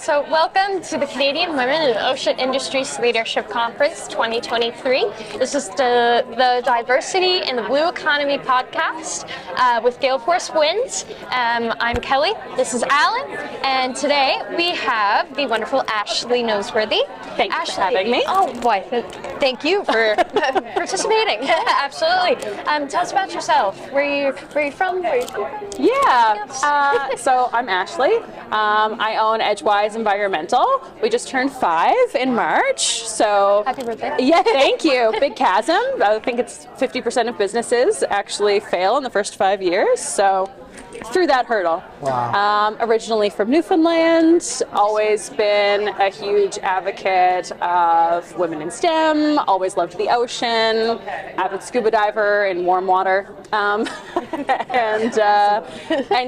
So welcome to the Canadian Women in Ocean Industries Leadership Conference 2023. This is the Diversity in the Blue Economy podcast with Gale Force Wins. I'm Kelly, this is Allan, and today we have the wonderful Ashley Noseworthy. Thank you for having me. Oh boy, thank you for participating. Absolutely. Tell us about yourself. Where are you from? So I'm Ashley. I own Edgewise Environmental. We just turned 5 in March. So happy birthday. Yeah, thank you. Big chasm. I think it's 50% of businesses actually fail in the first 5 years. So through that hurdle. Wow. Originally from Newfoundland, always been a huge advocate of women in STEM, always loved the ocean, avid scuba diver in warm water, and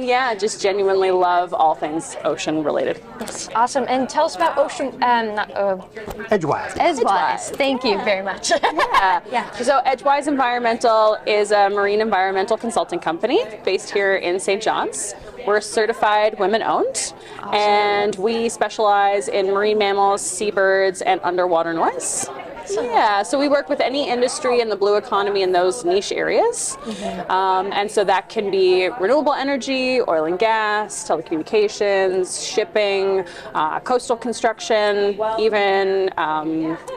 yeah, just genuinely love all things ocean related. Yes, awesome. And tell us about Edgewise. Edgewise. Thank you very much. Yeah. So Edgewise Environmental is a marine environmental consulting company based here in St. John's. We're certified women-owned, and we specialize in marine mammals, seabirds, and underwater noise. Yeah, so we work with any industry in the blue economy in those niche areas. And so that can be renewable energy, oil and gas, telecommunications, shipping, coastal construction, even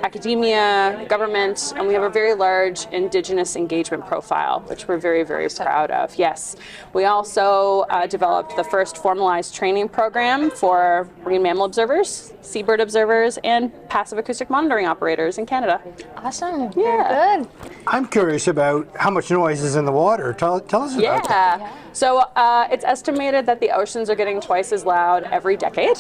academia, government, and we have a very large Indigenous engagement profile, which we're very, very proud of. Yes. We also developed the first formalized training program for marine mammal observers, seabird observers, and passive acoustic monitoring operators in Canada. Awesome. Yeah. Very good. I'm curious about how much noise is in the water. Tell us about that. Yeah. So it's estimated that the oceans are getting twice as loud every decade.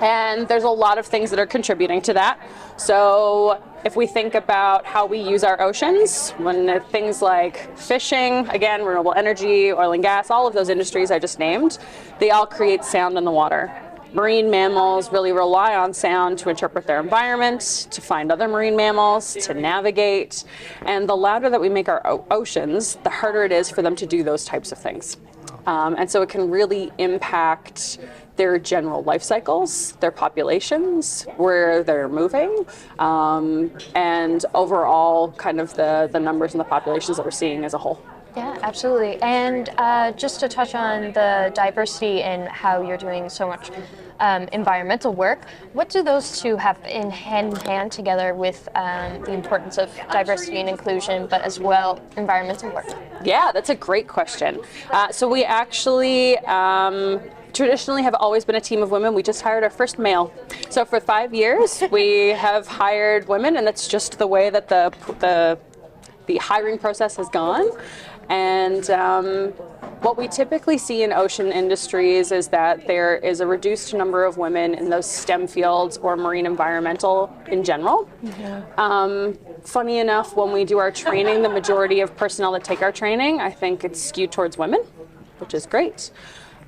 And there's a lot of things that are contributing to that. So if we think about how we use our oceans, when things like fishing, again, renewable energy, oil and gas, all of those industries I just named, they all create sound in the water. Marine mammals really rely on sound to interpret their environment, to find other marine mammals, to navigate. And the louder that we make our oceans, the harder it is for them to do those types of things. And so it can really impact their general life cycles, their populations, where they're moving, and overall kind of the numbers and the populations that we're seeing as a whole. Yeah, absolutely. And just to touch on the diversity and how you're doing so much environmental work, what do those two have in hand together with the importance of diversity and inclusion, but as well environmental work? Yeah, that's a great question. So we actually traditionally have always been a team of women. We just hired our first male. So for 5 years, we have hired women, and that's just the way that the hiring process has gone. And what we typically see in ocean industries is that there is a reduced number of women in those STEM fields or marine environmental in general. Funny enough, when we do our training, the majority of personnel that take our training, I think it's skewed towards women, which is great.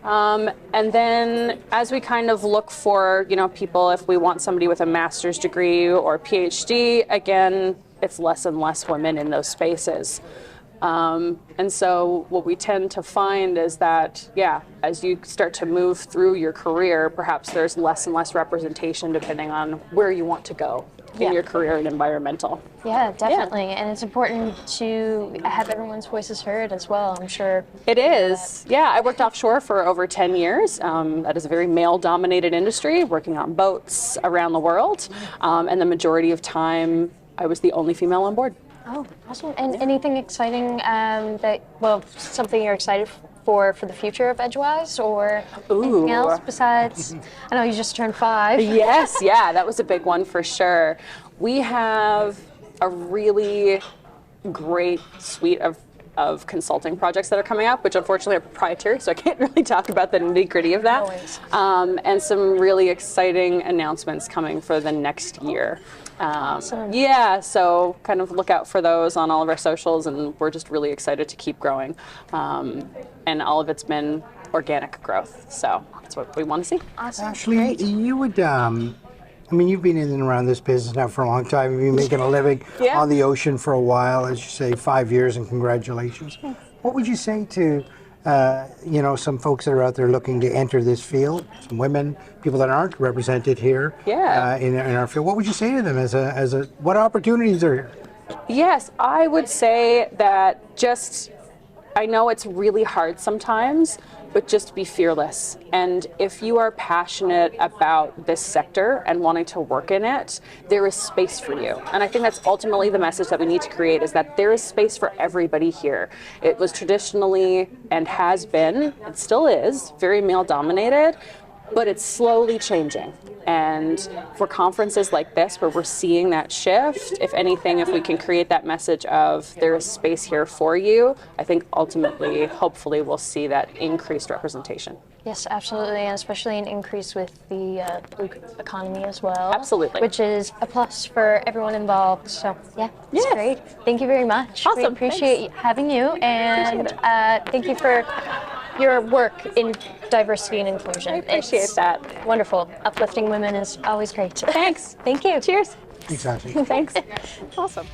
And then as we kind of look for, people, if we want somebody with a master's degree or PhD, again, it's less and less women in those spaces. And so what we tend to find is that, as you start to move through your career, perhaps there's less and less representation depending on where you want to go in your career in environmental. Yeah, definitely. And it's important to have everyone's voices heard as well, I'm sure. It is. Yeah, I worked offshore for over 10 years. That is a very male-dominated industry, working on boats around the world. And the majority of time, I was the only female on board. Oh, awesome. And anything exciting something you're excited for the future of Edgewise, or anything else besides, I know you just turned 5. Yes, that was a big one for sure. We have a really great suite of consulting projects that are coming up, which unfortunately are proprietary, so I can't really talk about the nitty-gritty of that. And some really exciting announcements coming for the next year. Awesome. Yeah, so kind of look out for those on all of our socials, and we're just really excited to keep growing. And all of it's been organic growth, so that's what we want to see. Awesome. Ashley, you would, you've been in and around this business now for a long time. You've been making a living on the ocean for a while, as you say, 5 years, and congratulations. What would you say to some folks that are out there looking to enter this field, some women, people that aren't represented here in our field. What would you say to them what opportunities are here? Yes, I would say that I know it's really hard sometimes, but just be fearless. And if you are passionate about this sector and wanting to work in it, there is space for you. And I think that's ultimately the message that we need to create, is that there is space for everybody here. It was traditionally, and has been, and still is, very male dominated, but it's slowly changing. And for conferences like this, where we're seeing that shift, if anything, if we can create that message of there is space here for you, I think ultimately, hopefully, we'll see that increased representation. Yes, absolutely, and especially an increase with the blue economy as well. Absolutely. Which is a plus for everyone involved. So, yeah, it's great. Thank you very much. Awesome. We appreciate having you, and thank you for your work in diversity and inclusion. I appreciate that. Wonderful. Uplifting women is always great. Thanks. Thank you. Cheers. Exactly. Thanks. Awesome.